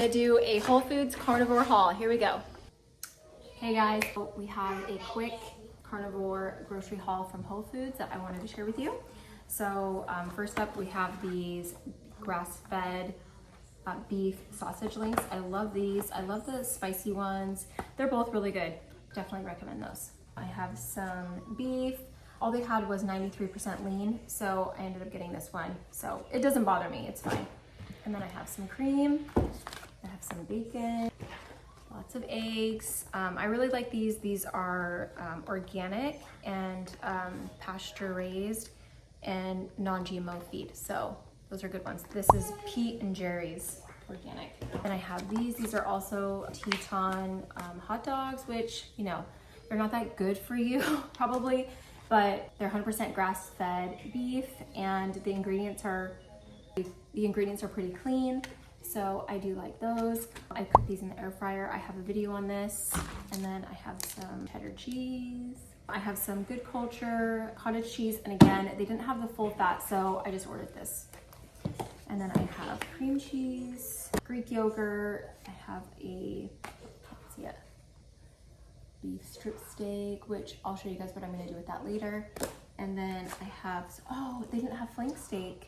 I'm gonna do a Whole Foods carnivore haul. Here we go. Hey guys, so we have a quick carnivore grocery haul from Whole Foods that I wanted to share with you. So first up, we have these grass-fed beef sausage links. I love these. I love the spicy ones. They're both really good. Definitely recommend those. I have some beef. All they had was 93% lean, so I ended up getting this one. So it doesn't bother me, it's fine. And then I have some cream. I have some bacon, lots of eggs. I really like these. These are organic and pasture raised and non-GMO feed. So those are good ones. This is Pete and Jerry's organic. And I have these. These are also Teton hot dogs, which, you know, they're not that good for you probably, but they're 100% grass-fed beef, and the ingredients are pretty clean. So I do like those. I cook these in the air fryer. I have a video on this. And then I have some cheddar cheese. I have some Good Culture cottage cheese. And again, they didn't have the full fat, so I just ordered this. And then I have cream cheese, Greek yogurt. I have a, let's see it, beef strip steak, which I'll show you guys what I'm gonna do with that later. And then I have, oh, they didn't have flank steak.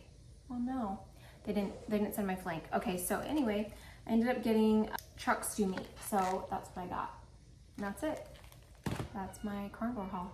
Oh no. They didn't send my flank. Okay, so anyway, I ended up getting truck stew meat. So that's what I got. And that's it. That's my carnivore haul.